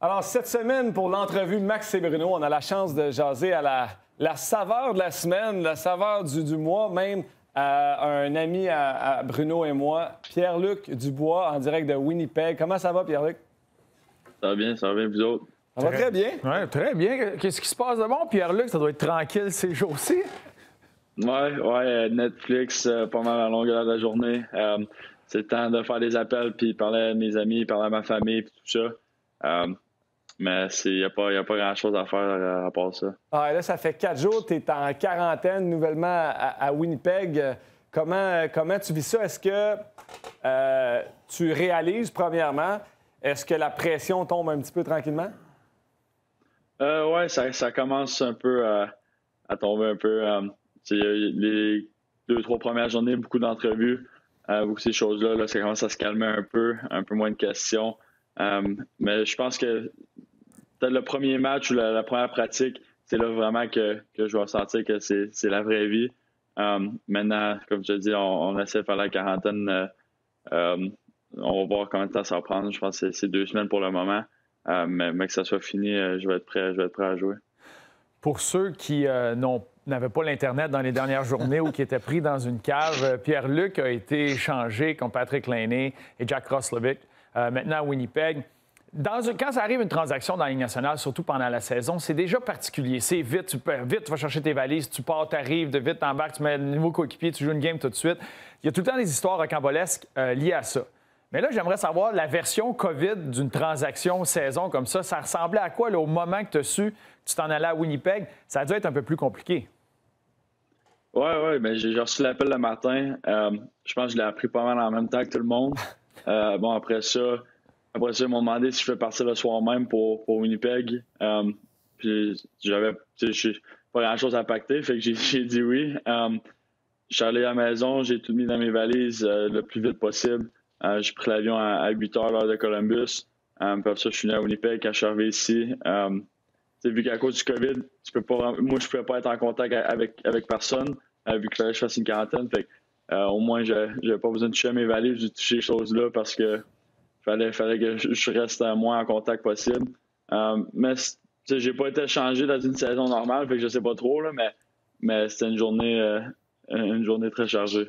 Alors, cette semaine, pour l'entrevue Max et Bruno, on a la chance de jaser à la saveur de la semaine, la saveur du mois, même à un ami à Bruno et moi, Pierre-Luc Dubois, en direct de Winnipeg. Comment ça va, Pierre-Luc? Ça va bien, vous autres? Ça va très bien. Oui, très bien. Qu'est-ce qui se passe de bon, Pierre-Luc? Ça doit être tranquille ces jours-ci. Ouais, Netflix, pas mal à la longueur de la journée. C'est le temps de faire des appels, puis parler à mes amis, parler à ma famille, puis tout ça. Mais il n'y a pas grand-chose à faire à part ça. Ah, là, ça fait 4 jours, tu es en quarantaine nouvellement à Winnipeg. Comment tu vis ça? Est-ce que tu réalises, premièrement, est-ce que la pression tombe un petit peu tranquillement? Ouais, ça commence un peu à tomber un peu. Les 2-3 premières journées, beaucoup d'entrevues, beaucoup de ces choses-là, là, ça commence à se calmer un peu moins de questions. Mais je pense que peut-être le premier match ou la première pratique, c'est là vraiment que je vais sentir que c'est la vraie vie. Maintenant, comme je te dis, on essaie de faire la quarantaine. On va voir combien de temps ça va prendre. Je pense que c'est 2 semaines pour le moment. Mais que ça soit fini, je vais être prêt à jouer. Pour ceux qui n'avaient pas l'Internet dans les dernières journées ou qui étaient pris dans une cave, Pierre-Luc a été échangé contre Patrick Laine et Jack Roslovic, maintenant à Winnipeg. Quand ça arrive une transaction dans la Ligue nationale, surtout pendant la saison, c'est déjà particulier. C'est vite, tu vas chercher tes valises, tu pars, tu arrives, de vite, t'embarques, tu mets un nouveau coéquipier, tu joues une game tout de suite. Il y a tout le temps des histoires rocambolesques liées à ça. Mais là, j'aimerais savoir, la version COVID d'une transaction saison comme ça ressemblait à quoi là, au moment que tu as su que tu t'en allais à Winnipeg? Ça a dû être un peu plus compliqué. Oui, mais j'ai reçu l'appel le matin. Je pense que je l'ai appris pas mal en même temps que tout le monde. Après ça, ils m'ont demandé si je fais partir le soir même pour Winnipeg. Puis j'avais pas grand-chose à pacter, fait que j'ai dit oui. Je suis allé à la maison, j'ai tout mis dans mes valises le plus vite possible. J'ai pris l'avion à 8 h l'heure de Columbus. Puis après ça, je suis venu à Winnipeg. Quand je suis arrivé ici, vu qu'à cause du COVID, moi, je pouvais pas être en contact avec personne, vu qu'il fallait que je fasse une quarantaine. Fait au moins, j'avais pas besoin de toucher à mes valises, de toucher ces choses-là parce que fallait que je reste moins en contact possible. Mais j'ai pas été changé dans une saison normale, fait que je sais pas trop, là, mais c'était une journée très chargée.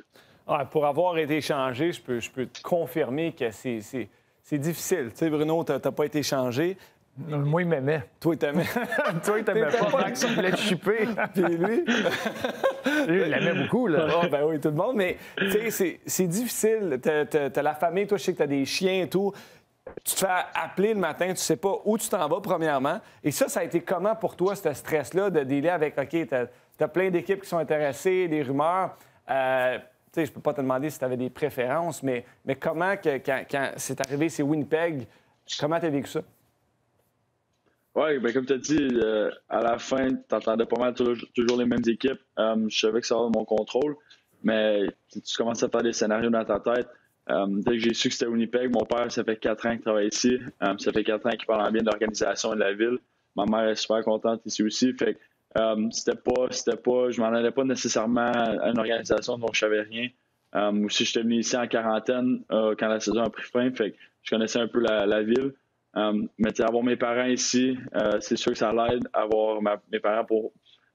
Ah, pour avoir été échangé, je peux te confirmer que c'est difficile. Tu sais, Bruno, tu n'as pas été échangé. Moi, il m'aimait. Toi, il t'aimait. Toi, il t'aimait pas. Max, il voulait te chipper. Puis lui? Lui, il l'aimait beaucoup, là. Oh, ben oui, tout le monde. Mais, tu sais, c'est difficile. T'as la famille, toi, je sais que t'as des chiens et tout. Tu te fais appeler le matin, tu sais pas où tu t'en vas, premièrement. Et ça a été comment pour toi, ce stress-là, de dealer avec, OK, t'as plein d'équipes qui sont intéressées, des rumeurs. Je ne peux pas te demander si tu avais des préférences, mais comment, quand c'est arrivé, c'est Winnipeg, comment tu as vécu ça? Oui, bien, comme tu as dit, à la fin, tu entendais pas mal toujours les mêmes équipes. Je savais que ça va de mon contrôle, mais tu commences à faire des scénarios dans ta tête. Dès que j'ai su que c'était Winnipeg, mon père, ça fait 4 ans qu'il travaille ici. Ça fait 4 ans qu'il parle bien de l'organisation et de la ville. Ma mère est super contente ici aussi. Fait que, je m'en allais pas nécessairement à une organisation dont je savais rien. Aussi, j'étais venu ici en quarantaine quand la saison a pris fin, fait que je connaissais un peu la ville. Mais avoir mes parents ici, c'est sûr que ça l'aide. Avoir mes parents pour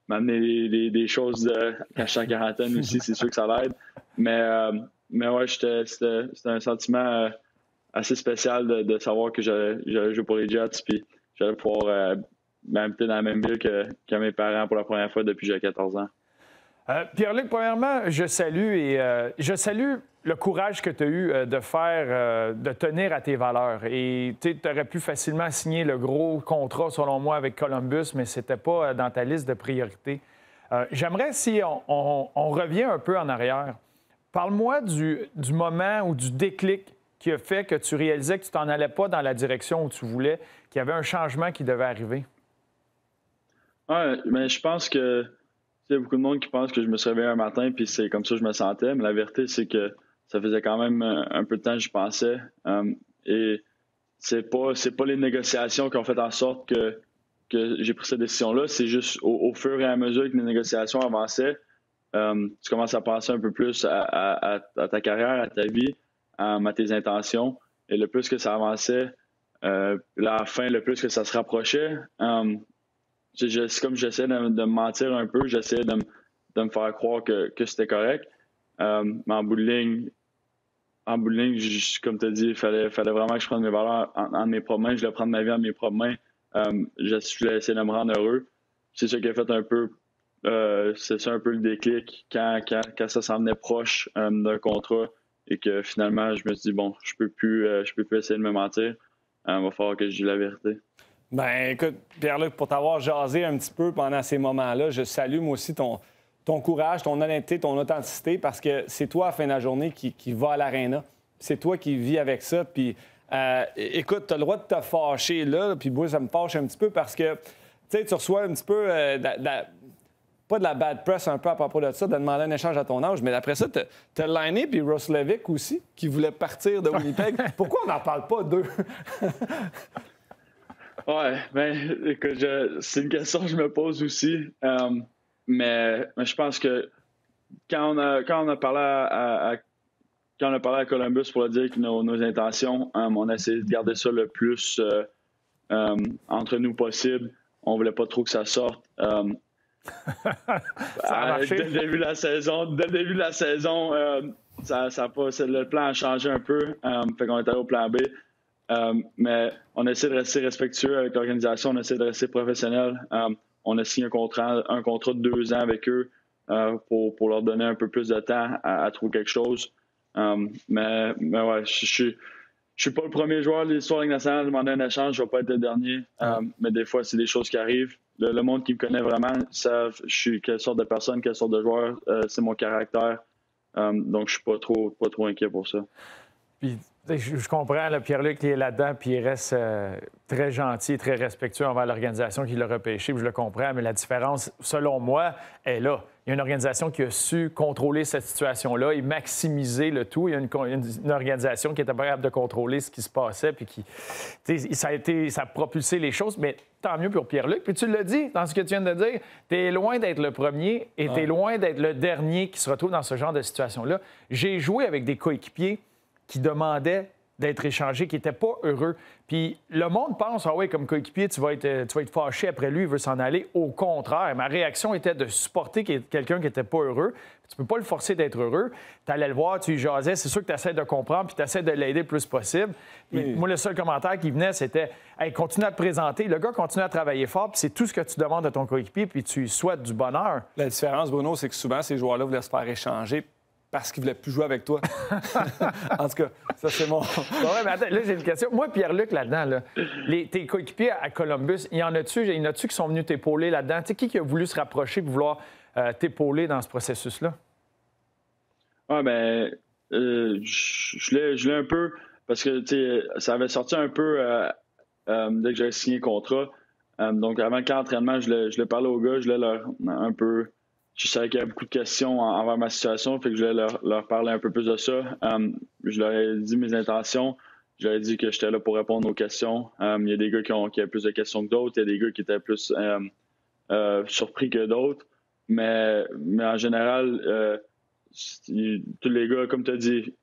m'amener des choses quand je suis en quarantaine aussi, c'est sûr que ça l'aide. Mais ouais, c'était un sentiment assez spécial de savoir que j'allais jouer pour les Jets, puis j'allais pouvoir m'habiter dans la même ville que mes parents pour la première fois depuis que j'ai 14 ans. Pierre-Luc, premièrement, je salue le courage que tu as eu de tenir à tes valeurs. Et tu aurais pu facilement signer le gros contrat, selon moi, avec Columbus, mais c'était pas dans ta liste de priorités. J'aimerais, si on revient un peu en arrière, parle-moi du moment ou du déclic qui a fait que tu réalisais que tu t'en allais pas dans la direction où tu voulais, qu'il y avait un changement qui devait arriver. Oui, mais je pense que il y a beaucoup de monde qui pense que je me suis réveillé un matin puis c'est comme ça que je me sentais. Mais la vérité, c'est que ça faisait quand même un peu de temps que j'y pensais. Et c'est pas les négociations qui ont fait en sorte que j'ai pris cette décision-là. C'est juste au fur et à mesure que les négociations avançaient, tu commences à penser un peu plus à ta carrière, à ta vie, à tes intentions. Et le plus que ça avançait, Là, à la fin, le plus que ça se rapprochait, c'est comme j'essayais de me mentir un peu, j'essayais de me faire croire que c'était correct. Mais en bout de ligne, comme tu as dit, il fallait vraiment que je prenne mes valeurs en mes propres mains. Je voulais prendre ma vie en mes propres mains. Je voulais essayer de me rendre heureux. C'est ça qui a fait un peu, c'est ça un peu le déclic quand ça s'en venait proche d'un contrat et que finalement, je me suis dit, bon, je peux plus essayer de me mentir. Il va falloir que je dise la vérité. Ben écoute, Pierre-Luc, pour t'avoir jasé un petit peu pendant ces moments-là, je salue moi aussi ton courage, ton honnêteté, ton authenticité, parce que c'est toi, à la fin de la journée, qui va à l'aréna. C'est toi qui vis avec ça. Puis, écoute, tu as le droit de te fâcher là, puis moi, ça me fâche un petit peu parce que, tu sais, tu reçois un petit peu, pas de la bad press un peu à propos de ça, de demander un échange à ton âge, mais après ça, tu as Laine puis Roslovic aussi, qui voulait partir de Winnipeg. Pourquoi on n'en parle pas d'eux? Ouais, ben, écoute, c'est une question que je me pose aussi. Mais je pense que quand on a parlé à Columbus pour leur dire que nos intentions, on a essayé de garder ça le plus entre nous possible. On voulait pas trop que ça sorte. Ça a marché. Dès le début de la saison, le plan a changé un peu. Fait qu'on est allé au plan B. Mais on essaie de rester respectueux avec l'organisation, on essaie de rester professionnel. On a signé un contrat de 2 ans avec eux pour leur donner un peu plus de temps à trouver quelque chose. Mais ouais, je suis pas le premier joueur de l'histoire de la Ligue nationale à demander un échange, je vais pas être le dernier. Mais des fois, c'est des choses qui arrivent. Le monde qui me connaît vraiment savent je suis quelle sorte de personne, quelle sorte de joueur, c'est mon caractère. Donc, je suis pas trop inquiet pour ça. Puis, je comprends, là, Pierre-Luc qui est là-dedans, puis il reste très gentil, très respectueux envers l'organisation qui l'a repêché, puis je le comprends, mais la différence, selon moi, est là. Il y a une organisation qui a su contrôler cette situation-là et maximiser le tout. Il y a une organisation qui était capable de contrôler ce qui se passait, puis ça a propulsé les choses, mais tant mieux pour Pierre-Luc. Puis tu l'as dit dans ce que tu viens de dire, tu es loin d'être le premier et tu es loin d'être le dernier qui se retrouve dans ce genre de situation-là. J'ai joué avec des coéquipiers qui demandaient d'être échangés, qui n'étaient pas heureux. Puis le monde pense, ah oui, comme coéquipier, tu vas être fâché après lui, il veut s'en aller. Au contraire, ma réaction était de supporter quelqu'un qui n'était pas heureux. Tu peux pas le forcer d'être heureux. Tu allais le voir, tu lui jasais, c'est sûr que tu essaies de comprendre, puis tu essaies de l'aider le plus possible. Puis moi, le seul commentaire qui venait, c'était « Hey, continue à te présenter. » Le gars continue à travailler fort, puis c'est tout ce que tu demandes de ton coéquipier, puis tu lui souhaites du bonheur. La différence, Bruno, c'est que souvent, ces joueurs-là voulaient se faire échanger parce qu'ils ne voulaient plus jouer avec toi. En tout cas, ça, c'est mon... Ouais, mais attends, là, j'ai une question. Moi, Pierre-Luc, là-dedans, là, tes coéquipiers à Columbus, il y en a-tu qui sont venus t'épauler là-dedans? Tu sais, qui a voulu se rapprocher pour vouloir t'épauler dans ce processus-là? Ouais, bien, je l'ai un peu, parce que, tu sais, ça avait sorti un peu dès que j'avais signé le contrat. Donc, avant le camp d'entraînement, je l'ai parlé aux gars, je l'ai leur un peu... Je savais qu'il y avait beaucoup de questions envers ma situation, fait que je voulais leur parler un peu plus de ça. Je leur ai dit mes intentions. Je leur ai dit que j'étais là pour répondre aux questions. Il y a des gars qui avaient plus de questions que d'autres. Il y a des gars qui étaient plus surpris que d'autres. Mais en général, tous les gars, comme tu as dit,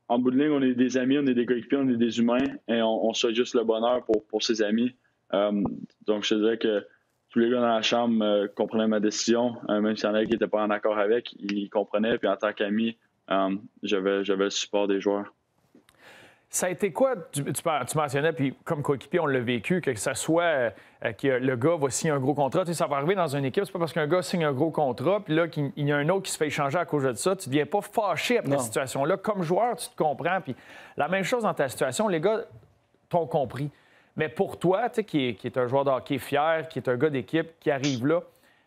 en bout de ligne, on est des amis, on est des coéquipiers, on est des humains et on souhaite juste le bonheur pour ses amis. Donc, je te dirais que tous les gars dans la chambre comprenaient ma décision, même s'il y en avait qui n'étaient pas en accord avec, ils comprenaient. Puis en tant qu'ami, j'avais le support des joueurs. Ça a été quoi? Tu mentionnais, puis comme coéquipier, on l'a vécu, que ça soit que le gars va signer un gros contrat. Tu sais, ça va arriver dans une équipe, c'est pas parce qu'un gars signe un gros contrat, puis là, qu'il y a un autre qui se fait échanger à cause de ça. Tu ne deviens pas fâché après cette situation-là. Comme joueur, tu te comprends. Puis la même chose dans ta situation, les gars t'ont compris. Mais pour toi, tu sais, qui est un joueur de hockey fier, qui est un gars d'équipe, qui arrive là,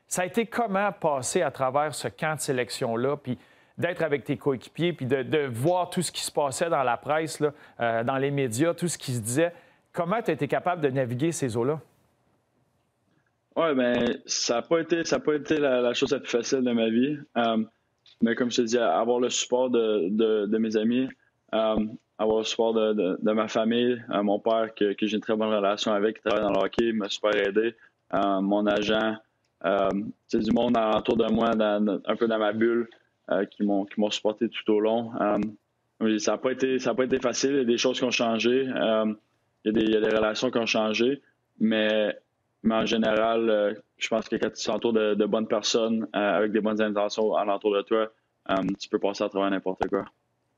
ça a été comment passer à travers ce camp de sélection-là, puis d'être avec tes coéquipiers, puis de voir tout ce qui se passait dans la presse, là, dans les médias, tout ce qui se disait. Comment tu as été capable de naviguer ces eaux-là? Oui, bien, ça n'a pas été la chose la plus facile de ma vie. Mais comme je te dis, avoir le support de mes amis, avoir le support de ma famille, mon père, que j'ai une très bonne relation avec, qui travaille dans le hockey, m'a super aidé. Mon agent, c'est du monde autour de moi, un peu dans ma bulle, qui m'ont supporté tout au long. Ça n'a pas été facile, il y a des choses qui ont changé. il y a des relations qui ont changé, mais en général, je pense que quand tu t'entoures de bonnes personnes avec des bonnes intentions alentour de toi, tu peux passer à travers n'importe quoi.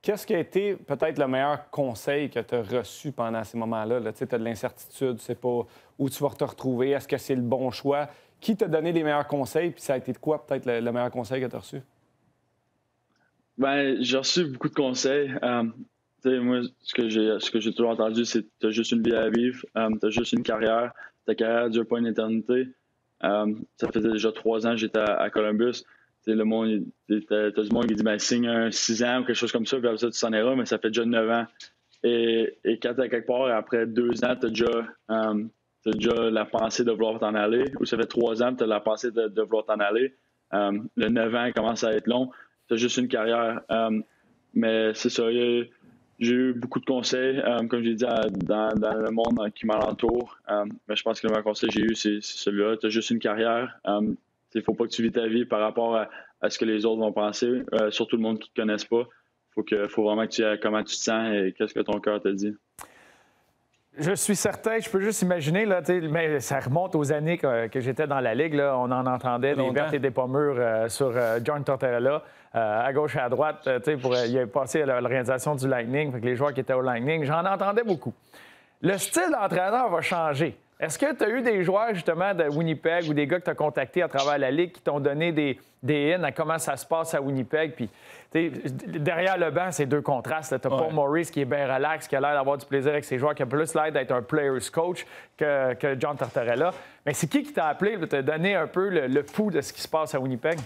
Qu'est-ce qui a été peut-être le meilleur conseil que tu as reçu pendant ces moments-là? Là? Tu as de l'incertitude, tu ne sais pas où tu vas te retrouver, est-ce que c'est le bon choix? Qui t'a donné les meilleurs conseils, puis ça a été de quoi peut-être le meilleur conseil que tu as reçu? Ben, j'ai reçu beaucoup de conseils. Moi, ce que j'ai toujours entendu, c'est que tu as juste une vie à vivre, tu as juste une carrière, ta carrière ne dure pas une éternité. Ça faisait déjà 3 ans que j'étais à Columbus. Le monde, t'as du monde qui dit ben, signe un 6 ans ou quelque chose comme ça, puis après ça, tu s'en iras, mais ça fait déjà 9 ans. Et quand tu es quelque part, après 2 ans, tu as déjà la pensée de vouloir t'en aller, ou ça fait 3 ans, tu as la pensée de vouloir t'en aller. Le 9 ans commence à être long. Tu as juste une carrière. Mais c'est ça, j'ai eu beaucoup de conseils, comme j'ai dit, dans le monde qui m'entoure. Mais je pense que le meilleur conseil que j'ai eu, c'est celui-là. Tu as juste une carrière. Il ne faut pas que tu vis ta vie par rapport à ce que les autres vont penser, surtout le monde qui ne te connaisse pas. Faut vraiment que tu aies comment tu te sens et qu'est-ce que ton cœur te dit. Je suis certain, je peux juste imaginer, là, mais ça remonte aux années que j'étais dans la Ligue. Là, on en entendait des vertes et des pommures sur John Tortorella, à gauche et à droite. Il a passé à l'organisation du Lightning, fait que les joueurs qui étaient au Lightning, j'en entendais beaucoup. Le style d'entraîneur va changer. Est-ce que tu as eu des joueurs, justement, de Winnipeg ou des gars que tu as contactés à travers la Ligue qui t'ont donné des in à comment ça se passe à Winnipeg? Puis, derrière le banc, c'est deux contrastes. Tu as Paul Maurice qui est bien relax, qui a l'air d'avoir du plaisir avec ses joueurs, qui a plus l'air d'être un player's coach que John Tortorella. Mais c'est qui t'a appelé pour te donner un peu le pouls de ce qui se passe à Winnipeg?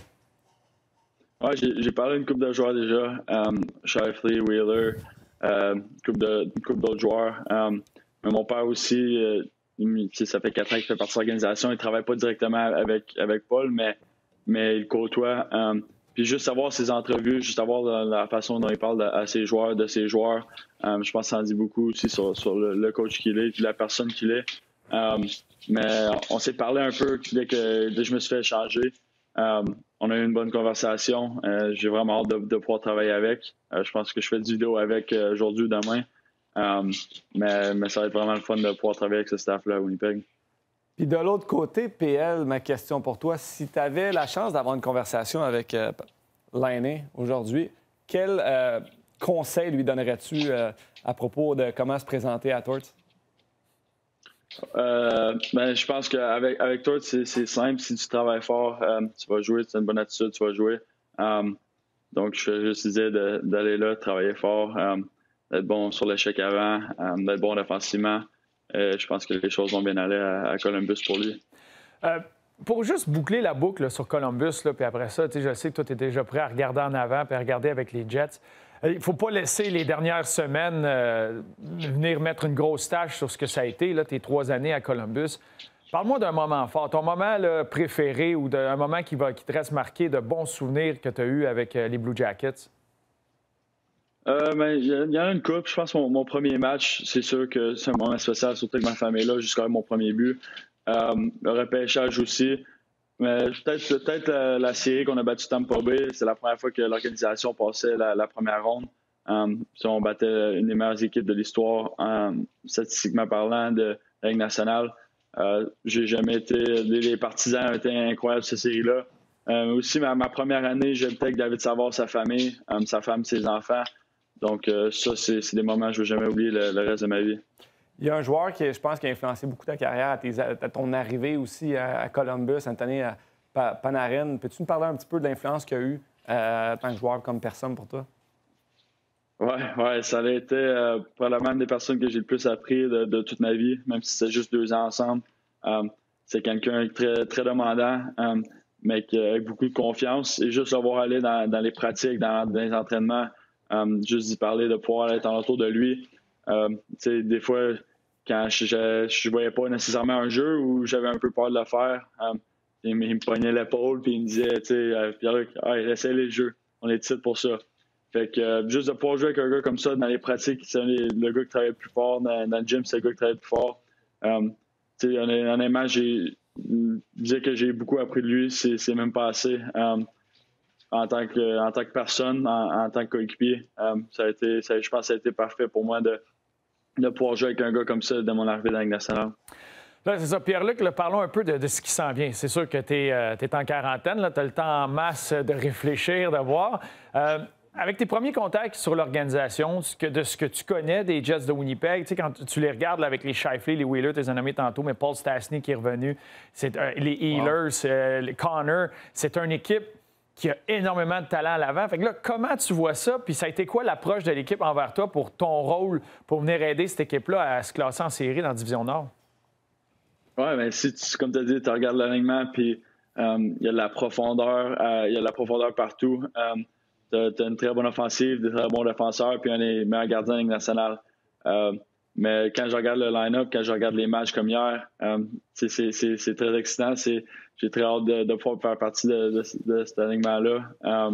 Oui, j'ai parlé d'une couple de joueurs déjà. Shifley, Wheeler, une couple d'autres joueurs. Mais mon père aussi... ça fait 4 ans qu'il fait partie de l'organisation. Il ne travaille pas directement avec Paul, mais il côtoie. Puis juste savoir ses entrevues, juste savoir la façon dont il parle à ses joueurs, de ses joueurs, je pense que ça en dit beaucoup aussi sur le coach qu'il est puis la personne qu'il est. Mais on s'est parlé un peu dès que je me suis fait échanger. On a eu une bonne conversation. J'ai vraiment hâte de pouvoir travailler avec. Je pense que je fais du vidéo avec aujourd'hui ou demain. Mais ça va être vraiment le fun de pouvoir travailler avec ce staff-là à Winnipeg. Puis de l'autre côté, PL, ma question pour toi, si tu avais la chance d'avoir une conversation avec Laine aujourd'hui, quel conseil lui donnerais-tu à propos de comment se présenter à Torts? Je pense qu'avec Torts, c'est simple. Si tu travailles fort, tu vas jouer. Si tu as une bonne attitude, tu vas jouer. Donc, je vais juste dire d'aller là, de travailler fort. D'être bon sur l'échec avant, d'être bon défensivement. Je pense que les choses vont bien aller à Columbus pour lui. Pour juste boucler la boucle sur Columbus, là, puis après ça, je sais que toi, tu es déjà prêt à regarder en avant puis à regarder avec les Jets. Il ne faut pas laisser les dernières semaines venir mettre une grosse tâche sur ce que ça a été, là, tes 3 années à Columbus. Parle-moi d'un moment fort, ton moment là, préféré ou d'un moment qui te reste marqué de bons souvenirs que tu as eus avec les Blue Jackets. Il y en a une couple. Je pense que mon premier match, c'est sûr que c'est un moment spécial, surtout avec ma famille là, jusqu'à mon premier but. Le repêchage aussi. Mais peut-être la série qu'on a battue Tampa Bay, c'est la première fois que l'organisation passait la première ronde. On battait une des meilleures équipes de l'histoire, statistiquement parlant, de la Ligue nationale. J'ai jamais été... Les partisans étaient incroyables, cette série-là. Aussi, ma première année, j'habitais avec David Savard, sa famille, sa femme, ses enfants. Donc, ça, c'est des moments que je ne vais jamais oublier le reste de ma vie. Il y a un joueur qui, je pense, qui a influencé beaucoup ta carrière, à ton arrivée aussi à Columbus, Anthony Panarin. Peux-tu nous parler un petit peu de l'influence qu'il y a eu en tant que joueur comme personne pour toi? Oui, ça a été probablement une des personnes que j'ai le plus appris de toute ma vie, même si c'était juste 2 ans ensemble. C'est quelqu'un très, très demandant, mais avec beaucoup de confiance. Et juste le voir aller dans les pratiques, dans les entraînements, juste d'y parler, de pouvoir être en autour de lui. Des fois, quand je voyais pas nécessairement un jeu ou j'avais un peu peur de le faire, il me pognait l'épaule puis il me disait, Pierre-Luc, essaie les jeux, on est titre pour ça. Fait que juste de pouvoir jouer avec un gars comme ça dans les pratiques, c'est le gars qui travaille le plus fort. Dans le gym, c'est le gars qui travaille le plus fort. Honnêtement, dire que j'ai beaucoup appris de lui, c'est même pas assez. En tant que personne, en tant que coéquipier, je pense que ça a été parfait pour moi de de pouvoir jouer avec un gars comme ça de mon arrivée dans la Ligue nationale. Là, c'est ça. Pierre-Luc, parlons un peu de ce qui s'en vient. C'est sûr que tu es en quarantaine, tu as le temps en masse de réfléchir, de voir. Avec tes premiers contacts sur l'organisation, de ce que tu connais des Jets de Winnipeg, tu sais, quand tu les regardes là, avec les Scheifele, les Wheeler, tu les as nommés tantôt, mais Paul Stastny qui est revenu, les Ehlers, les Connor, c'est une équipe qui a énormément de talent à l'avant. Fait que là, comment tu vois ça? Puis ça a été quoi l'approche de l'équipe envers toi pour ton rôle, pour venir aider cette équipe-là à se classer en série dans la Division Nord? Oui, mais si, comme tu as dit, tu regardes l'alignement, puis il y a de la profondeur, partout. Tu as une très bonne offensive, des très bons défenseurs, puis un des meilleurs gardiens de la Ligue nationale. Mais quand je regarde le line-up, quand je regarde les matchs comme hier, c'est très excitant. J'ai très hâte de pouvoir faire partie de cet alignement-là.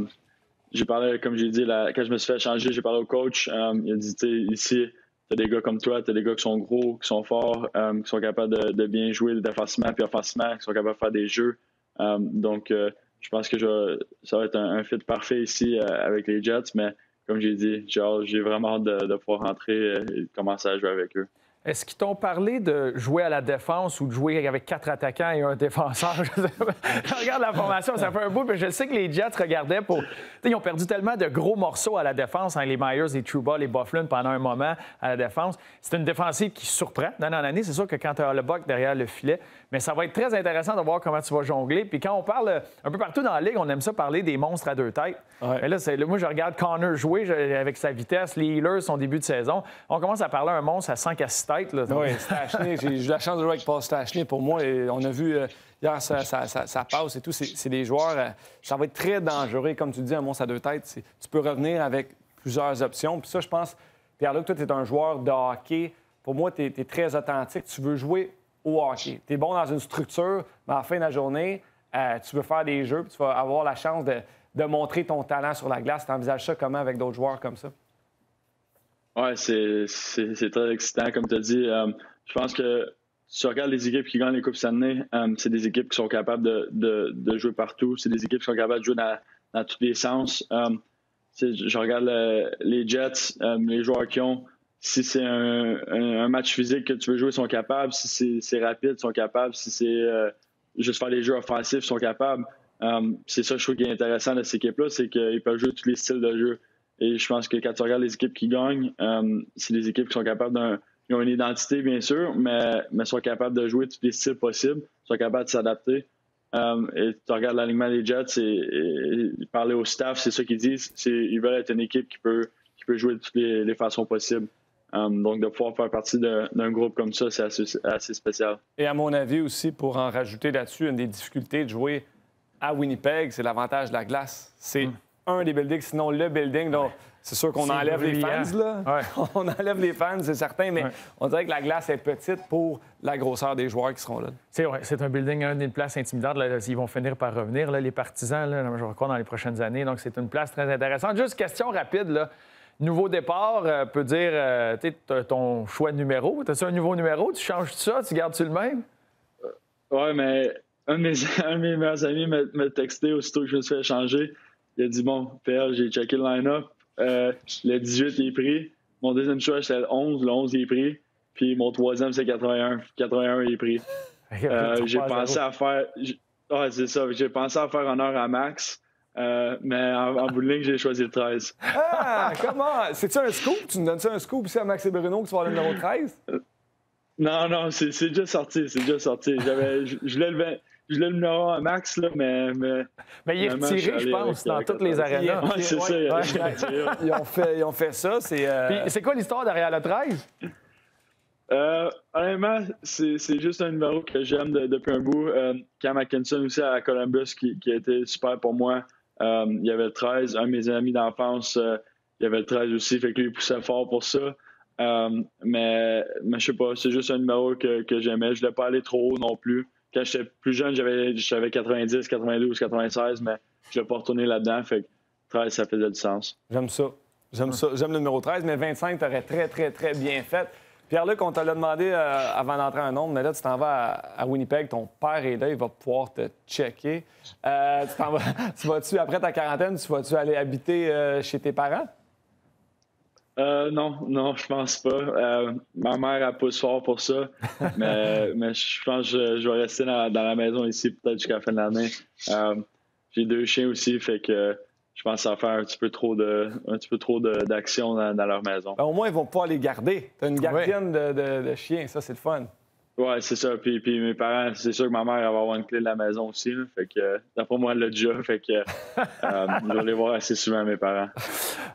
J'ai parlé, comme j'ai dit, quand je me suis fait changer, j'ai parlé au coach. Il a dit, ici, tu as des gars comme toi, tu as des gars qui sont gros, qui sont forts, qui sont capables de bien jouer défensivement puis offensivement, qui sont capables de faire des jeux. Donc, je pense que ça va être un fit parfait ici avec les Jets, mais comme j'ai dit, j'ai vraiment hâte de pouvoir rentrer et commencer à jouer avec eux. Est-ce qu'ils t'ont parlé de jouer à la défense ou de jouer avec 4 attaquants et un défenseur? Je regarde la formation, ça fait un bout, mais je sais que les Jets regardaient pour... Ils ont perdu tellement de gros morceaux à la défense, hein, les Myers, les Trouba, les Byfuglien pendant un moment à la défense. C'est une défensive qui surprend d'année en année. C'est sûr que quand tu as le Buck derrière le filet, mais ça va être très intéressant de voir comment tu vas jongler. Puis quand on parle un peu partout dans la Ligue, on aime ça parler des monstres à 2 têtes. Ouais. Mais là, moi, je regarde Connor jouer avec sa vitesse, les Ehlers, son début de saison. On commence à parler d'un monstre à 5 à 6 têtes. Là. Oui, Stastny, j'ai eu la chance de jouer avec Paul Stastny. Pour moi, on a vu hier ça passe et tout. C'est des joueurs, ça va être très dangereux. Comme tu dis, un monstre à 2 têtes, tu peux revenir avec plusieurs options. Puis ça, je pense, Pierre-Luc, toi, tu es un joueur de hockey. Pour moi, tu es très authentique. Tu veux jouer au hockey. Tu es bon dans une structure, mais à la fin de la journée, tu veux faire des jeux, puis tu vas avoir la chance de montrer ton talent sur la glace. Tu envisages ça comment avec d'autres joueurs comme ça? Oui, c'est très excitant, comme tu as dit. Je pense que si tu regardes les équipes qui gagnent les Coupes Stanley, c'est des équipes qui sont capables de jouer partout. C'est des équipes qui sont capables de jouer dans tous les sens. Je regarde les Jets, les joueurs qui ont... Si c'est un match physique que tu veux jouer, ils sont capables. Si c'est rapide, ils sont capables. Si c'est juste faire des jeux offensifs, ils sont capables. C'est ça, je trouve, qui est intéressant de cette équipe-là, c'est qu'ils peuvent jouer tous les styles de jeu. Et je pense que quand tu regardes les équipes qui gagnent, c'est des équipes qui sont capables ils ont une identité, bien sûr, mais sont capables de jouer tous les styles possibles, sont capables de s'adapter. Et tu regardes l'alignement des Jets et parler au staff, c'est ça qu'ils disent. Ils veulent être une équipe qui peut jouer de toutes les façons possibles. Donc, de pouvoir faire partie d'un groupe comme ça, c'est assez spécial. Et à mon avis aussi, pour en rajouter là-dessus, une des difficultés de jouer à Winnipeg, c'est l'avantage de la glace. C'est un des buildings, sinon le building. Donc, c'est sûr qu'on enlève les fans, là. Ouais. On enlève les fans, c'est certain, mais on dirait que la glace est petite pour la grosseur des joueurs qui seront là. C'est un building, une place intimidante. Là, ils vont finir par revenir, là, les partisans, là, je crois, dans les prochaines années. Donc, c'est une place très intéressante. Juste question rapide, là. Nouveau départ, peut dire, ton choix de numéro. T'as-tu un nouveau numéro? Tu changes ça? Tu gardes-tu le même? Oui, mais un de mes meilleurs amis m'a texté aussitôt que je me suis fait changer. Il a dit, bon, Pierre, j'ai checké le line-up. Le 18 il est pris. Mon deuxième choix, c'était le 11. Le 11 il est pris. Puis mon troisième, c'est 81. 81 il est pris. J'ai pensé à faire... c'est ça. J'ai pensé à faire honneur à Max. Mais en bout de ligne, j'ai choisi le 13. Ah, comment? C'est-tu un scoop? Tu nous donnes ça un scoop aussi à Max et Bruno que tu vas avoir le numéro 13? Non, c'est déjà sorti. Je voulais le numéro à Max, là, mais il est retiré, je pense, dans toutes les arénas. Ouais, c'est ça. Ils ont fait ça. Puis c'est quoi l'histoire derrière le 13? Honnêtement, c'est juste un numéro que j'aime depuis un bout. Cam Atkinson aussi à Columbus qui a été super pour moi. Il y avait le 13, un de mes amis d'enfance, il y avait le 13 aussi, fait que lui il poussait fort pour ça. Mais je sais pas, c'est juste un numéro que j'aimais. Je voulais pas aller trop haut non plus. Quand j'étais plus jeune, j'avais 90, 92, 96, mais je voulais pas retourner là-dedans. Fait que 13, ça faisait du sens. J'aime ça. J'aime le numéro 13, mais 25, t'aurais très, très, très bien fait. Pierre-Luc, on te l'a demandé avant d'entrer en nombre, mais là, tu t'en vas à Winnipeg. Ton père est là, il va pouvoir te checker. Tu vas-tu, après ta quarantaine, tu vas-tu aller habiter chez tes parents? Non, je pense pas. Ma mère, elle pousse fort pour ça, mais je pense que je vais rester dans la maison ici peut-être jusqu'à la fin de l'année. J'ai 2 chiens aussi, fait que je pense que ça va faire un petit peu trop d'action dans leur maison. Ben, au moins, ils vont pouvoir les garder. Tu as une gardienne de chiens, ça, c'est le fun. Ouais, c'est ça. Puis mes parents, c'est sûr que ma mère elle va avoir une clé de la maison aussi. Là. Fait que d'après moi, elle l'a déjà. Fait que je vais les voir assez souvent, mes parents.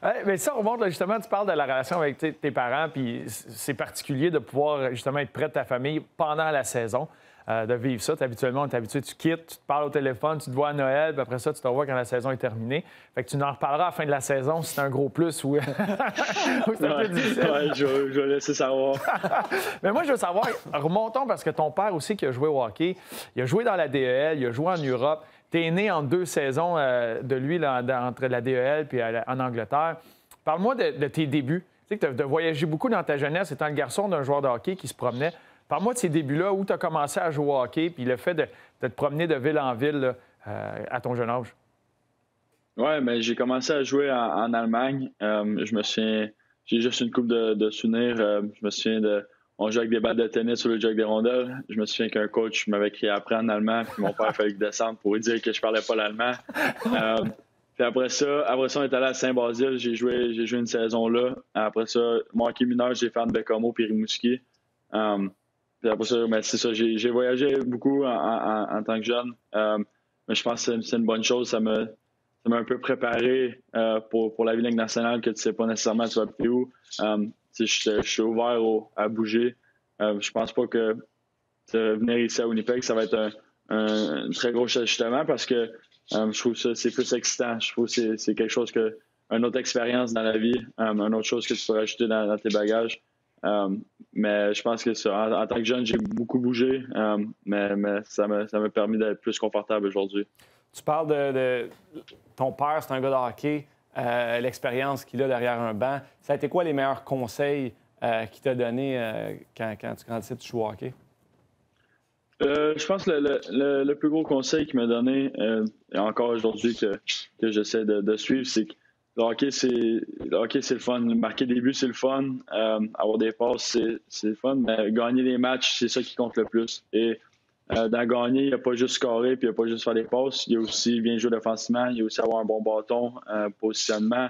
Ouais, mais ça remonte, là, justement, tu parles de la relation avec tes parents, puis c'est particulier de pouvoir justement être près de ta famille pendant la saison, de vivre ça. Habituellement, on est habitué, tu quittes, tu te parles au téléphone, tu te vois à Noël, puis après ça, tu te revois quand la saison est terminée. Fait que tu en reparleras à la fin de la saison si c'est un gros plus ou, ou c'est un peu difficile. Ouais, je vais laisser savoir. Mais moi, je veux savoir, remontons parce que ton père aussi qui a joué au hockey, il a joué dans la DEL, il a joué en Europe. Tu es né en 2 saisons de lui là, entre la DEL et en Angleterre. Parle-moi de tes débuts. Tu sais que tu as voyagé beaucoup dans ta jeunesse étant le garçon d'un joueur de hockey qui se promenait. Parle-moi de ces débuts-là, où tu as commencé à jouer au hockey, puis le fait de te promener de ville en ville là, à ton jeune âge. Oui, mais j'ai commencé à jouer en Allemagne. Je me souviens, j'ai juste une couple de souvenirs. Je me souviens on jouait avec des balles de tennis sur le jog des rondelles. Je me souviens qu'un coach m'avait crié après en allemand, puis mon père fallait descendre pour lui dire que je parlais pas l'allemand. Puis après ça, on est allé à Saint-Basile. J'ai joué une saison là. Après ça, mon hockey mineur, j'ai fait en Bécomo puis Rimouski. Puis après ça, ben, c'est ça. J'ai voyagé beaucoup en tant que jeune. Mais je pense que c'est une bonne chose. Ça m'a un peu préparé pour la Ligue nationale que tu sais pas nécessairement tu vas aller où. Je suis ouvert à bouger. Je pense pas que venir ici à Winnipeg, ça va être un très gros ajustement parce que je trouve ça c'est plus excitant. Je trouve que c'est quelque chose une autre expérience dans la vie, une autre chose que tu peux rajouter dans tes bagages. Mais je pense que en tant que jeune, j'ai beaucoup bougé, mais ça m'a permis d'être plus confortable aujourd'hui. Tu parles de ton père, c'est un gars de hockey, l'expérience qu'il a derrière un banc. Ça a été quoi les meilleurs conseils qu'il t'a donnés quand tu grandissais, tu jouais au hockey? Je pense que le plus gros conseil qu'il m'a donné, et encore aujourd'hui que j'essaie de suivre, c'est que le hockey, c'est le fun. Marquer des buts, c'est le fun. Avoir des passes, c'est le fun. Mais gagner les matchs, c'est ça qui compte le plus. Et dans gagner, il n'y a pas juste scorer puis il n'y a pas juste faire des passes. Il y a aussi bien jouer défensivement. Il y a aussi avoir un bon bâton, positionnement,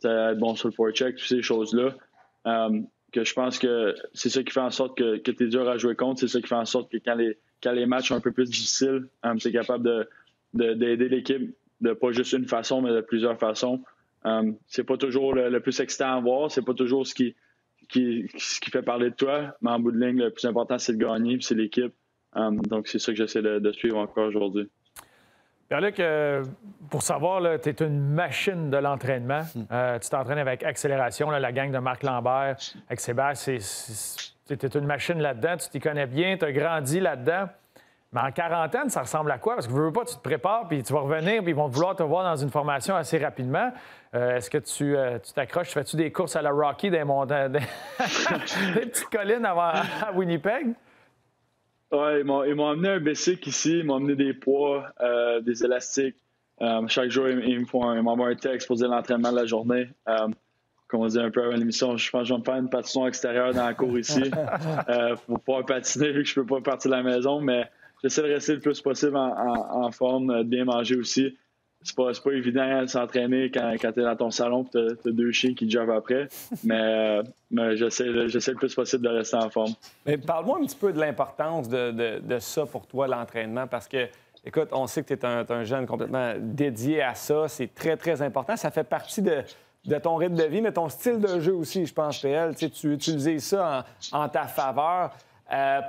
être bon sur le forecheck, toutes ces choses-là. Que je pense que c'est ça qui fait en sorte que tu es dur à jouer contre. C'est ça qui fait en sorte que quand les matchs sont un peu plus difficiles, tu es capable d'aider l'équipe de pas juste une façon, mais de plusieurs façons. C'est pas toujours le plus excitant à voir. C'est pas toujours ce qui fait parler de toi. Mais en bout de ligne, le plus important, c'est de gagner, puis c'est l'équipe. Donc, c'est ça que j'essaie de suivre encore aujourd'hui. Pierre-Luc, pour savoir, tu es une machine de l'entraînement. Tu t'entraînes avec accélération, là, la gang de Marc Lambert, avec Sébastien. Tu es une machine là-dedans. Tu t'y connais bien, tu as grandi là-dedans. Mais en quarantaine, ça ressemble à quoi? Parce que veux pas, tu te prépares, puis tu vas revenir, puis ils vont vouloir te voir dans une formation assez rapidement. Est-ce que tu t'accroches? Fais-tu des courses à la Rocky des petites collines à Winnipeg? Oui, ils m'ont amené un bicycle ici, ils m'ont amené des poids, des élastiques. Chaque jour, ils m'envoient un texte pour dire l'entraînement de la journée. Comme on dit un peu avant l'émission, je pense que je vais me faire une patinoire extérieure dans la cour ici pour pouvoir patiner vu que je peux pas partir de la maison, mais j'essaie de rester le plus possible en forme, de bien manger aussi. C'est pas évident de s'entraîner quand tu es dans ton salon et tu as 2 chiens qui te jobbent après, mais j'essaie le plus possible de rester en forme. Mais parle-moi un petit peu de l'importance de ça pour toi, l'entraînement, parce que, écoute, on sait que tu es un jeune complètement dédié à ça. C'est très, très important. Ça fait partie de ton rythme de vie, mais ton style de jeu aussi, je pense, PL. Tu utilises ça en ta faveur.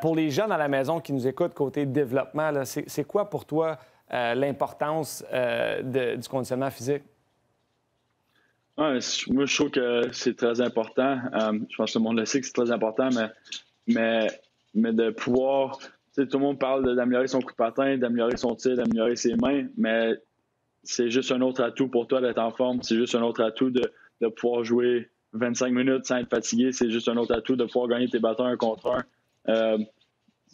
Pour les jeunes à la maison qui nous écoutent côté développement, là, c'est quoi pour toi l'importance du conditionnement physique? Ouais, moi, je trouve que c'est très important. Je pense que tout le monde le sait que c'est très important, mais de pouvoir... Tout le monde parle d'améliorer son coup de patin, d'améliorer son tir, d'améliorer ses mains, mais c'est juste un autre atout pour toi d'être en forme. C'est juste un autre atout de pouvoir jouer 25 minutes sans être fatigué. C'est juste un autre atout de pouvoir gagner tes bâtons 1 contre 1.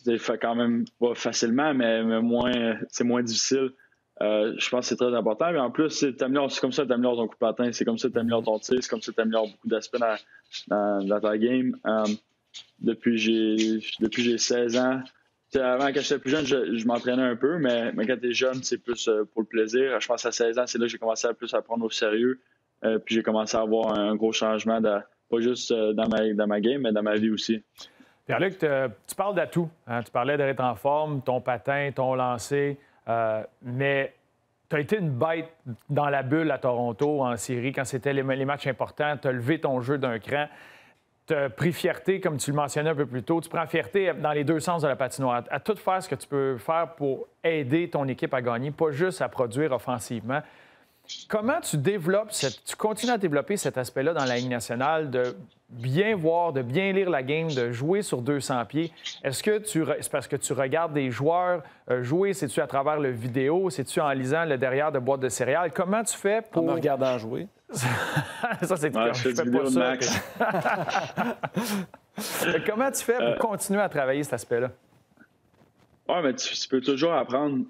C'est fait quand même pas facilement, mais c'est moins difficile. je pense que c'est très important. Mais en plus, c'est comme ça que tu améliores ton coup de patin, c'est comme ça que tu améliores ton tir, c'est comme ça que tu améliores beaucoup d'aspects dans ta game. Depuis j'ai 16 ans. T'sais, avant, quand j'étais plus jeune, je m'entraînais un peu, mais quand tu es jeune, c'est plus pour le plaisir. Je pense à 16 ans, c'est là que j'ai commencé à plus à prendre au sérieux. Puis j'ai commencé à avoir un gros changement, pas juste dans ma game, mais dans ma vie aussi. Pierre-Luc, tu parles d'atout. Hein? Tu parlais d'être en forme, ton patin, ton lancer, mais tu as été une bête dans la bulle à Toronto, en série, quand c'était les matchs importants. Tu as levé ton jeu d'un cran. Tu as pris fierté, comme tu le mentionnais un peu plus tôt. Tu prends fierté dans les deux sens de la patinoire, à tout faire ce que tu peux faire pour aider ton équipe à gagner, pas juste à produire offensivement. Comment tu continues à développer cet aspect-là dans la Ligue nationale, de bien voir, de bien lire la game, de jouer sur 200 pieds? Est-ce que c'est parce que tu regardes des joueurs jouer? C'est-tu à travers le vidéo? C'est-tu en lisant le derrière de boîtes de céréales? Comment tu fais pour... En me regardant jouer. Ça, c'est je fais pas ça. Max. Comment tu fais pour continuer à travailler cet aspect-là? Oui, mais tu peux toujours apprendre.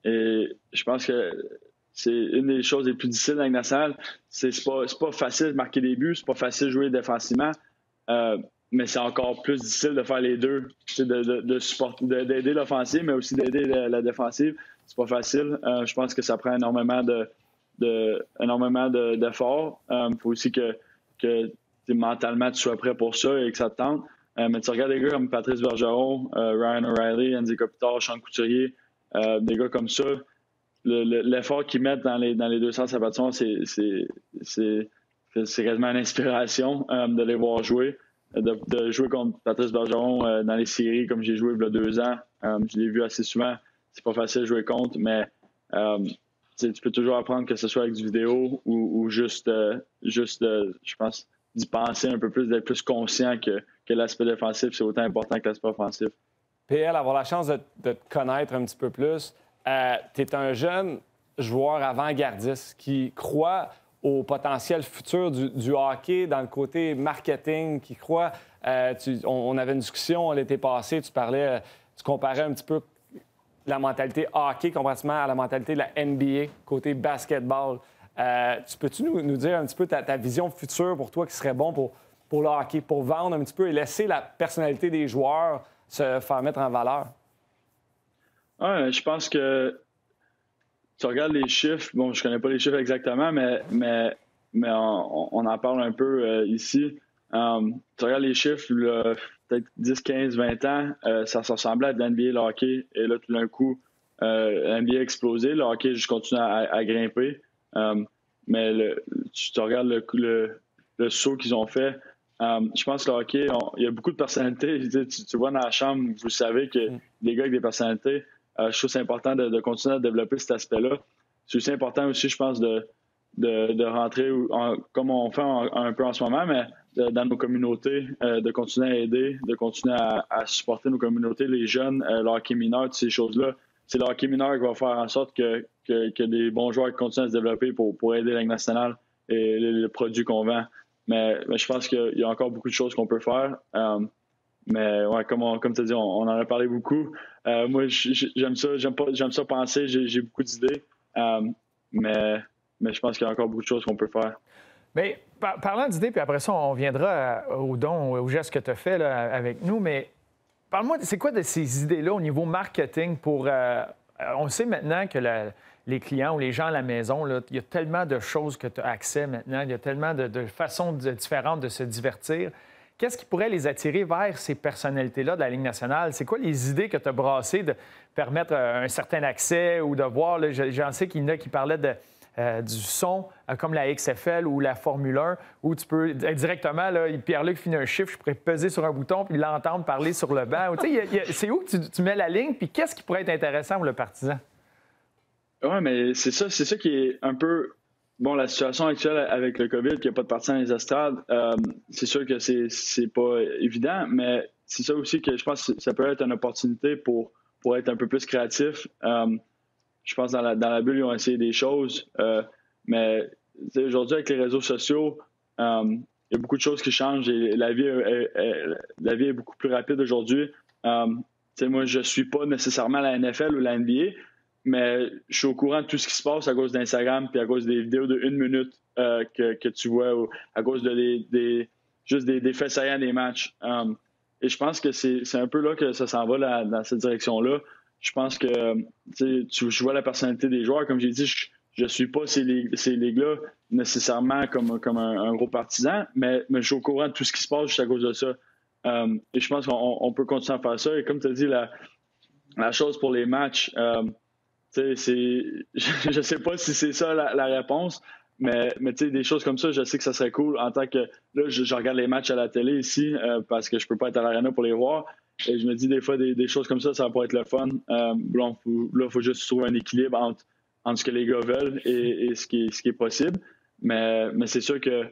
Et je pense que c'est une des choses les plus difficiles dans la Ligue nationale. C'est pas facile de marquer des buts, c'est pas facile de jouer défensivement, mais c'est encore plus difficile de faire les deux, d'aider l'offensive, mais aussi d'aider la défensive. C'est pas facile. Je pense que ça prend énormément d'efforts. Il faut aussi que mentalement tu sois prêt pour ça et que ça te tente. Mais tu regardes des gars comme Patrice Bergeron, Ryan O'Reilly, Andy Kopitar, Sean Couturier, des gars comme ça. L'effort qu'ils mettent dans les deux sens à patinoire, c'est quasiment une inspiration de les voir jouer. De jouer contre Patrice Bergeron dans les séries comme j'ai joué il y a 2 ans. Je l'ai vu assez souvent. C'est pas facile de jouer contre, mais tu peux toujours apprendre, que ce soit avec du vidéo ou juste je pense, d'y penser un peu plus, d'être plus conscient que l'aspect défensif, c'est autant important que l'aspect offensif. PL, avoir la chance de te connaître un petit peu plus, tu es un jeune joueur avant-gardiste qui croit au potentiel futur du hockey dans le côté marketing, qui croit... on avait une discussion l'été passé, tu comparais un petit peu la mentalité hockey comparativement à la mentalité de la NBA, côté basketball. Peux-tu nous dire un petit peu ta vision future pour toi qui serait bon pour le hockey, pour vendre un petit peu et laisser la personnalité des joueurs se faire mettre en valeur? Ouais, je pense que tu regardes les chiffres. Bon, je connais pas les chiffres exactement, mais on en parle un peu ici. Tu regardes les chiffres, peut-être 10, 15, 20 ans, ça ressemblait à de l'NBA, le hockey. Et là, tout d'un coup, l'NBA a explosé. Le hockey juste continue à grimper. Mais tu regardes le saut qu'ils ont fait. Je pense que le hockey, il y a beaucoup de personnalités. Tu vois dans la chambre, vous savez que les gars avec des personnalités, je trouve que c'est important de continuer à développer cet aspect-là. C'est aussi important aussi, je pense, de rentrer, comme on fait un peu en ce moment, mais dans nos communautés, de continuer à aider, de continuer à supporter nos communautés, les jeunes, le hockey mineur, toutes ces choses-là. C'est le hockey mineur qui va faire en sorte que des bons joueurs continuent à se développer pour aider la Ligue nationale et les produits qu'on vend. Mais je pense qu'il y a encore beaucoup de choses qu'on peut faire. Mais ouais, comme tu as dit, on en a parlé beaucoup. Moi, j'aime ça penser, j'ai beaucoup d'idées. Mais je pense qu'il y a encore beaucoup de choses qu'on peut faire. Bien, parlant d'idées, puis après ça, on viendra aux dons, aux gestes que tu as fait là, avec nous, mais parle-moi, c'est quoi de ces idées-là au niveau marketing pour... on sait maintenant que les clients ou les gens à la maison, là, il y a tellement de choses que tu as accès maintenant, il y a tellement de façons différentes de se divertir. Qu'est-ce qui pourrait les attirer vers ces personnalités-là de la Ligue nationale? C'est quoi les idées que tu as brassées de permettre un certain accès ou de voir, j'en sais qu'il y en a qui parlaient du son, comme la XFL ou la Formule 1, où tu peux directement, là, Pierre-Luc finit un chiffre, je pourrais peser sur un bouton puis l'entendre parler sur le banc. C'est où que tu mets la ligne, puis qu'est-ce qui pourrait être intéressant pour le partisan? Oui, mais c'est ça qui est un peu... Bon, la situation actuelle avec le COVID, qu'il n'y a pas de partisans dans les estrades, c'est sûr que c'est pas évident, mais c'est ça aussi que je pense que ça peut être une opportunité pour être un peu plus créatif. Je pense que dans la bulle, ils ont essayé des choses, mais aujourd'hui, avec les réseaux sociaux, il y a beaucoup de choses qui changent et la vie est beaucoup plus rapide aujourd'hui. Moi, je ne suis pas nécessairement la NFL ou la NBA, mais je suis au courant de tout ce qui se passe à cause d'Instagram puis à cause des vidéos de 1 minute que tu vois, ou à cause de juste des faits saillants des matchs. Et je pense que c'est un peu là que ça s'en va dans cette direction-là. Je pense que je vois la personnalité des joueurs. Comme j'ai dit, je ne suis pas ces ligues-là nécessairement comme un gros partisan, mais je suis au courant de tout ce qui se passe juste à cause de ça. Et je pense qu'on peut continuer à faire ça. Et comme tu as dit, la chose pour les matchs, je ne sais pas si c'est ça la réponse, mais des choses comme ça, je sais que ça serait cool en tant que... Là, je regarde les matchs à la télé ici parce que je peux pas être à l'arena pour les voir. Et je me dis des fois, des choses comme ça va pas être le fun. Là, il faut juste trouver un équilibre entre ce que les gars veulent et ce qui est possible. Mais c'est sûr que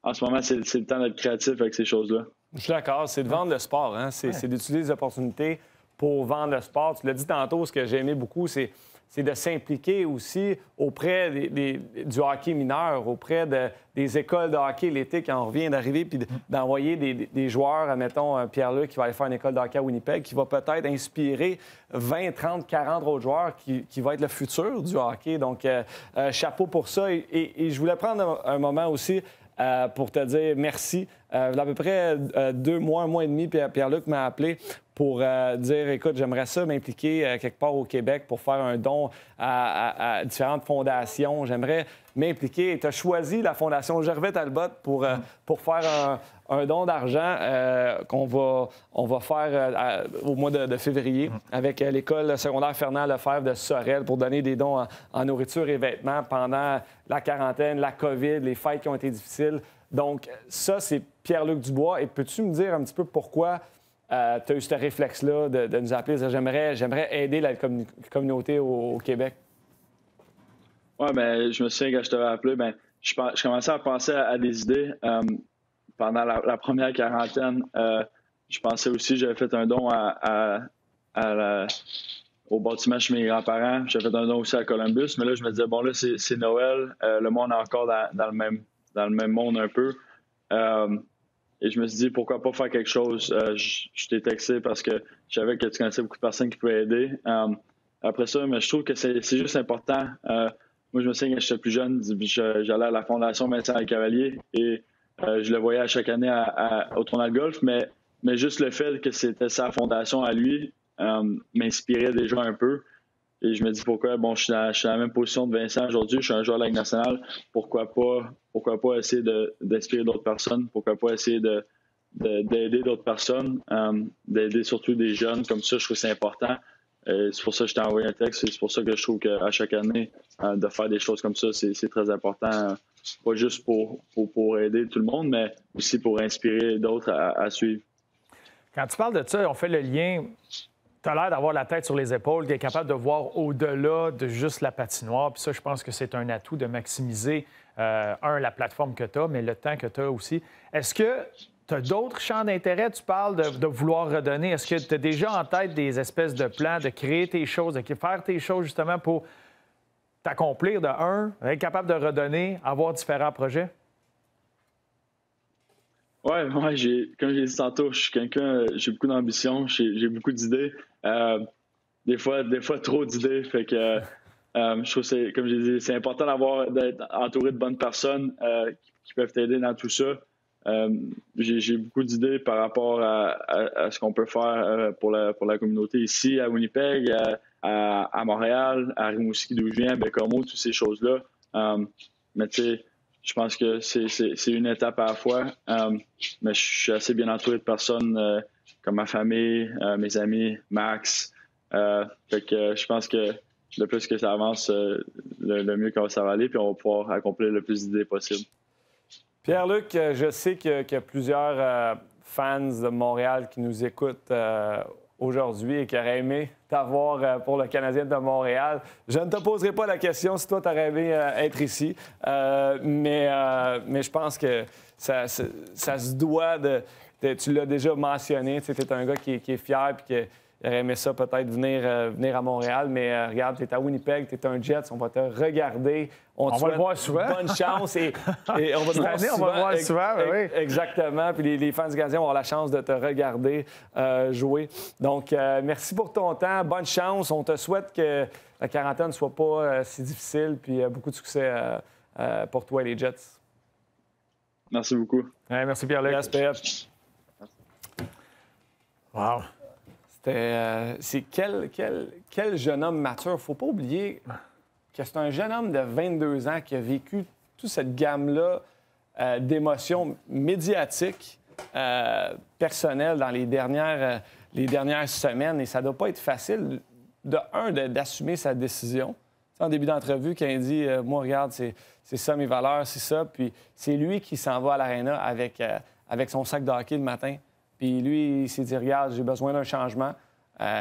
en ce moment, c'est le temps d'être créatif avec ces choses-là. Je suis d'accord. C'est de vendre le sport. Hein? C'est d'utiliser les opportunités pour vendre le sport. Tu l'as dit tantôt, ce que j'ai aimé beaucoup, c'est de s'impliquer aussi auprès du hockey mineur, auprès des écoles de hockey l'été quand on revient d'arriver, puis d'envoyer des joueurs, admettons Pierre-Luc qui va aller faire une école de hockey à Winnipeg, qui va peut-être inspirer 20, 30, 40 autres joueurs qui va être le futur du hockey. Donc, chapeau pour ça. Et je voulais prendre un moment aussi pour te dire merci. Il y a à peu près 2 mois, 1 mois et demi, Pierre-Luc m'a appelé pour dire, écoute, j'aimerais ça m'impliquer quelque part au Québec pour faire un don à différentes fondations. J'aimerais m'impliquer. Tu as choisi la Fondation Gervais Talbot pour faire un don d'argent qu'on va faire au mois de février avec l'école secondaire Fernand Lefebvre de Sorel pour donner des dons en nourriture et vêtements pendant la quarantaine, la COVID, les fêtes qui ont été difficiles. Donc, ça, c'est Pierre-Luc Dubois. Et peux-tu me dire un petit peu pourquoi tu as eu ce réflexe-là de nous appeler? J'aimerais aider la communauté au Québec. Oui, bien, je me souviens quand je t'avais appelé, je commençais à penser à des idées. Pendant la première quarantaine, je pensais aussi, j'avais fait un don au bâtiment chez mes grands-parents. J'avais fait un don aussi à Columbus. Mais là, je me disais, bon, là, c'est Noël. Le monde est encore dans le même monde un peu. Et je me suis dit, pourquoi pas faire quelque chose? Je t'ai texté parce que je savais que tu connaissais beaucoup de personnes qui pouvaient aider. Après ça, mais je trouve que c'est juste important. Moi, je me souviens quand j'étais plus jeune, j'allais à la Fondation Vincent Cavalier et je le voyais à chaque année au tournoi de golf, mais juste le fait que c'était sa fondation à lui m'inspirait déjà un peu. Et je me dis pourquoi, bon, je suis dans la même position de Vincent aujourd'hui, je suis un joueur de la Ligue nationale, pourquoi pas essayer d'inspirer d'autres personnes, pourquoi pas essayer d'aider d'autres personnes, d'aider surtout des jeunes, comme ça, je trouve que c'est important. C'est pour ça que je t'ai envoyé un texte, et c'est pour ça que je trouve qu'à chaque année, de faire des choses comme ça, c'est très important, pas juste pour aider tout le monde, mais aussi pour inspirer d'autres à suivre. Quand tu parles de ça, on fait le lien. Tu as l'air d'avoir la tête sur les épaules, d'être capable de voir au-delà de juste la patinoire. Puis ça, je pense que c'est un atout de maximiser, la plateforme que tu as, mais le temps que tu as aussi. Est-ce que tu as d'autres champs d'intérêt? Tu parles de vouloir redonner. Est-ce que tu as déjà en tête des espèces de plans, de créer tes choses, de faire tes choses justement pour t'accomplir être capable de redonner, avoir différents projets? Ouais, comme j'ai dit tantôt, je suis quelqu'un, j'ai beaucoup d'ambition, j'ai beaucoup d'idées. Des fois trop d'idées. Fait que je trouve que comme j'ai dit, c'est important d'être entouré de bonnes personnes qui peuvent t'aider dans tout ça. J'ai beaucoup d'idées par rapport à ce qu'on peut faire pour la communauté ici, à Winnipeg, à Montréal, à Rimouski d'où je viens, à Bécomo, toutes ces choses-là. Mais tu sais, je pense que c'est une étape à la fois. Mais je suis assez bien entouré de personnes comme ma famille, mes amis, Max. Fait que je pense que le plus que ça avance, le mieux que ça va aller, puis on va pouvoir accomplir le plus d'idées possible. Pierre-Luc, je sais qu'il y a plusieurs fans de Montréal qui nous écoutent aujourd'hui et qui auraient aimé t'avoir pour le Canadien de Montréal. Je ne te poserai pas la question si toi, tu aurais aimé être ici, mais je pense que ça se doit de tu l'as déjà mentionné, tu es un gars qui est fier et il aurait aimé ça peut-être venir à Montréal, mais regarde, tu es à Winnipeg, tu es un Jets, on va te regarder. On va le voir souvent. Bonne chance et on va te voir souvent. On va le voir souvent, oui. Exactement. Puis les fans du Canadien vont avoir la chance de te regarder jouer. Donc, merci pour ton temps. Bonne chance. On te souhaite que la quarantaine ne soit pas si difficile. Puis beaucoup de succès pour toi et les Jets. Merci beaucoup. Ouais, merci Pierre-Luc. Respect. Wow. C'est quel jeune homme mature. Il ne faut pas oublier que c'est un jeune homme de 22 ans qui a vécu toute cette gamme-là d'émotions médiatiques, personnelles dans les dernières semaines. Et ça ne doit pas être facile, d'assumer sa décision. En début d'entrevue, quand il dit « Moi, regarde, c'est ça mes valeurs, c'est ça. » Puis c'est lui qui s'en va à l'aréna avec son sac de hockey le matin. Puis lui, il s'est dit « Regarde, j'ai besoin d'un changement. »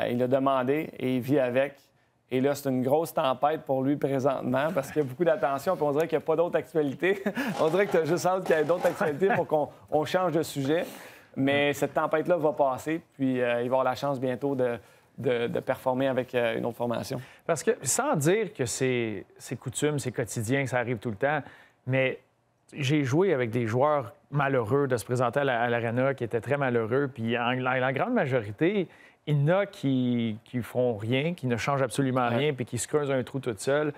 Il l'a demandé et il vit avec. Et là, c'est une grosse tempête pour lui présentement parce qu'il y a beaucoup d'attention. Puis on dirait qu'il n'y a pas d'autres actualités. On dirait que tu as juste hâte qu'il y ait d'autres actualités pour qu'on change de sujet. Mais cette tempête-là va passer. Puis il va avoir la chance bientôt de performer avec une autre formation. Parce que, sans dire que c'est coutume, c'est quotidien, que ça arrive tout le temps, mais j'ai joué avec des joueurs malheureux de se présenter à l'Arena qui étaient très malheureux. Puis en la grande majorité, il y en a qui font rien, qui ne changent absolument rien, puis qui se creusent un trou tout seul.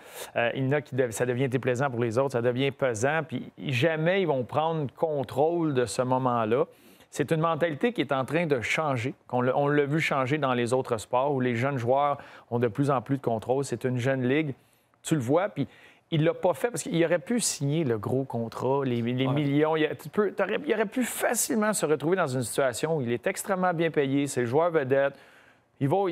Il y en a qui ça devient déplaisant pour les autres, ça devient pesant, puis jamais ils vont prendre contrôle de ce moment-là. C'est une mentalité qui est en train de changer. On l'a vu changer dans les autres sports où les jeunes joueurs ont de plus en plus de contrôle. C'est une jeune ligue. Tu le vois, puis il ne l'a pas fait parce qu'il aurait pu signer le gros contrat, les millions. Il aurait pu facilement se retrouver dans une situation où il est extrêmement bien payé, c'est le joueur vedette. On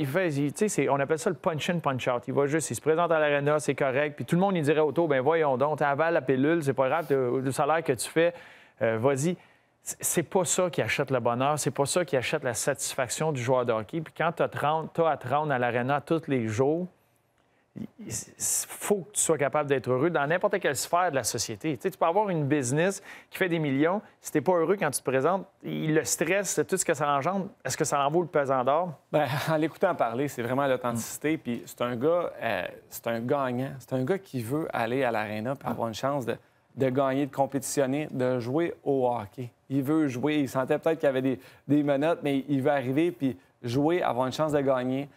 appelle ça le punch-in, punch-out. Il se présente à l'aréna, c'est correct. Puis tout le monde, il dirait autour, ben voyons donc, t'avales la pilule, c'est pas grave, le salaire que tu fais, vas-y. C'est pas ça qui achète le bonheur, c'est pas ça qui achète la satisfaction du joueur de hockey. Puis quand tu as à te rendre à l'aréna tous les jours, il faut que tu sois capable d'être heureux dans n'importe quelle sphère de la société. Tu peux avoir une business qui fait des millions. Si tu n'es pas heureux quand tu te présentes, le stress, tout ce que ça engendre, est-ce que ça en vaut le pesant d'or? Bien, en l'écoutant parler, c'est vraiment l'authenticité. Puis c'est un gars, c'est un gagnant. C'est un gars qui veut aller à l'aréna pour avoir une chance de gagner, de compétitionner, de jouer au hockey. Il veut jouer. Il sentait peut-être qu'il y avait des menottes, mais il veut arriver puis jouer, avoir une chance de gagner.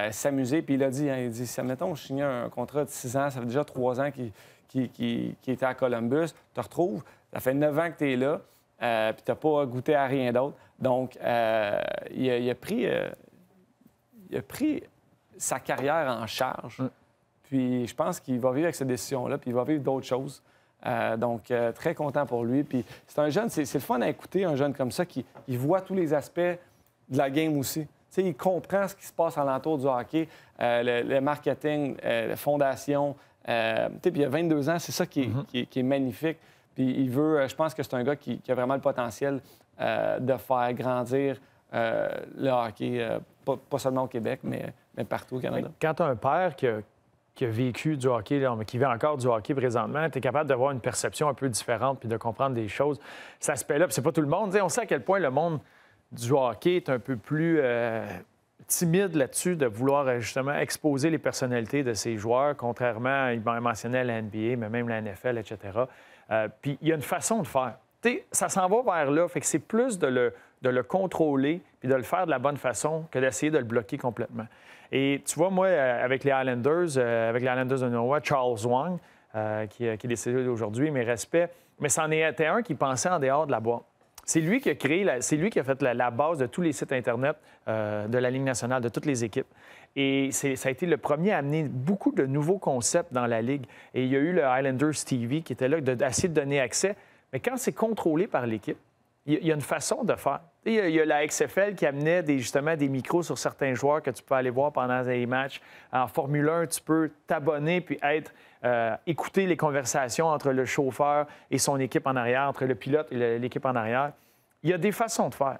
S'amuser. Puis il a dit, si, admettons, je signais un contrat de 6 ans, ça fait déjà 3 ans qu'il était à Columbus, tu te retrouves, ça fait 9 ans que tu es là, puis tu n'as pas goûté à rien d'autre. Donc, il a pris sa carrière en charge. Puis je pense qu'il va vivre avec cette décision-là, puis il va vivre d'autres choses. Donc, très content pour lui. Puis c'est un jeune, c'est le fun à écouter, un jeune comme ça, qui voit tous les aspects de la game aussi. T'sais, il comprend ce qui se passe alentour du hockey, le marketing, la fondation. Puis il a 22 ans, c'est ça qui est magnifique. Puis il veut, je pense que c'est un gars qui a vraiment le potentiel de faire grandir le hockey, pas seulement au Québec, mais partout au Canada. Quand tu as un père qui a vécu du hockey, mais qui vit encore du hockey présentement, tu es capable d'avoir une perception un peu différente puis de comprendre des choses. Cet aspect-là, puis c'est pas tout le monde. On sait à quel point le monde du hockey est un peu plus timide là-dessus de vouloir justement exposer les personnalités de ses joueurs, contrairement, il mentionnait la NBA, mais même la NFL, etc. Puis il y a une façon de faire. Ça s'en va vers là, fait que c'est plus de le contrôler puis de le faire de la bonne façon que d'essayer de le bloquer complètement. Et tu vois, moi, avec les Islanders de Noah, Charles Wang, qui est décédé aujourd'hui, mes respects, mais c'en était un qui pensait en dehors de la boîte. C'est lui qui a créé, c'est lui qui a fait la base de tous les sites Internet de la Ligue nationale, de toutes les équipes. Et ça a été le premier à amener beaucoup de nouveaux concepts dans la Ligue. Et il y a eu le Islanders TV qui était là, d'essayer de donner accès. Mais quand c'est contrôlé par l'équipe, il y a une façon de faire. Il y a la XFL qui amenait justement des micros sur certains joueurs que tu peux aller voir pendant les matchs. En Formule 1, tu peux t'abonner puis écouter les conversations entre le chauffeur et son équipe en arrière, entre le pilote et l'équipe en arrière. Il y a des façons de faire.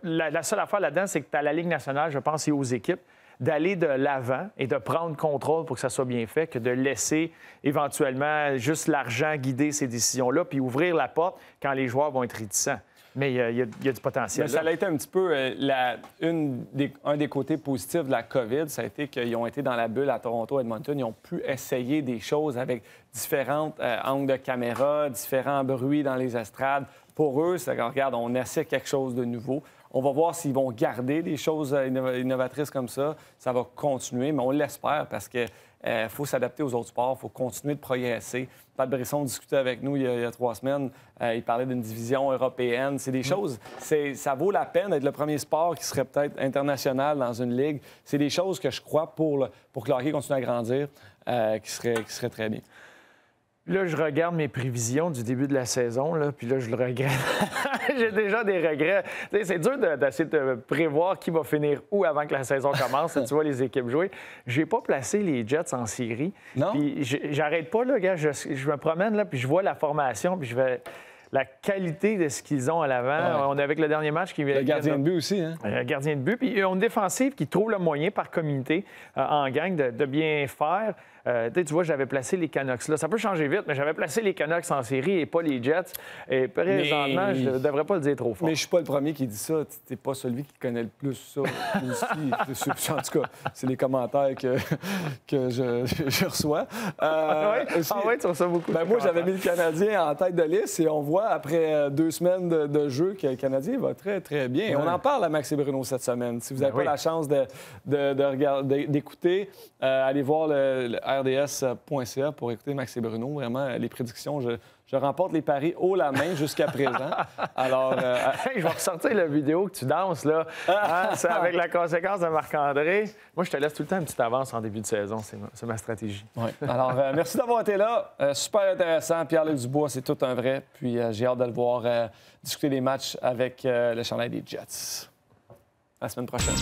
La seule affaire là-dedans, c'est que tu as la Ligue nationale, je pense, et aux équipes, d'aller de l'avant et de prendre contrôle pour que ça soit bien fait, que de laisser éventuellement juste l'argent guider ces décisions-là, puis ouvrir la porte quand les joueurs vont être réticents. Mais il y a du potentiel. Mais ça a été un petit peu un des côtés positifs de la COVID. Ça a été qu'ils ont été dans la bulle à Toronto, Edmonton. Ils ont pu essayer des choses avec différents angles de caméra, différents bruits dans les estrades. Pour eux, c'est regarde, on essaie quelque chose de nouveau. On va voir s'ils vont garder des choses innovatrices comme ça. Ça va continuer, mais on l'espère parce que faut s'adapter aux autres sports, il faut continuer de progresser. Pat Brisson discutait avec nous il y a 3 semaines. Il parlait d'une division européenne. C'est des choses, ça vaut la peine d'être le premier sport qui serait peut-être international dans une ligue. C'est des choses que je crois pour que le hockey continue à grandir, qui serait très bien. Là, je regarde mes prévisions du début de la saison, là, puis là, je le regrette. J'ai déjà des regrets. C'est dur d'essayer de prévoir qui va finir où avant que la saison commence. Tu vois les équipes jouer. J'ai pas placé les Jets en série. Non? Puis j'arrête pas, là, gars. Je me promène, là, puis je vois la formation, puis je vais... La qualité de ce qu'ils ont à l'avant. Ouais. On est avec le dernier match qui vient. Le gardien de but aussi, hein? Le gardien de but. Puis ils ont une défensive qui trouve le moyen par communauté en gang de bien faire. Tu vois, j'avais placé les Canucks là. Ça peut changer vite, mais j'avais placé les Canucks en série et pas les Jets. Et présentement, je ne devrais pas le dire trop fort. Mais je suis pas le premier qui dit ça. Tu n'es pas celui qui connaît le plus ça aussi. En tout cas, c'est les commentaires que je reçois. Oui, tu reçois beaucoup. Moi, j'avais mis le Canadien en tête de liste et on voit, après 2 semaines de jeu, que le Canadien va très, très bien. Ouais. On en parle à Max et Bruno cette semaine. Si vous n'avez pas la chance d'écouter, allez voir le rds.ca pour écouter Max et Bruno. Vraiment, les prédictions, je remporte les paris haut la main jusqu'à présent. Alors, je vais ressortir la vidéo que tu danses, là. C'est avec la conséquence de Marc-André. Moi, je te laisse tout le temps une petite avance en début de saison. C'est ma stratégie. Oui. Alors, merci d'avoir été là. Super intéressant. Pierre-Luc Dubois, c'est tout un vrai. Puis, j'ai hâte de le voir discuter des matchs avec le chandail des Jets. À la semaine prochaine.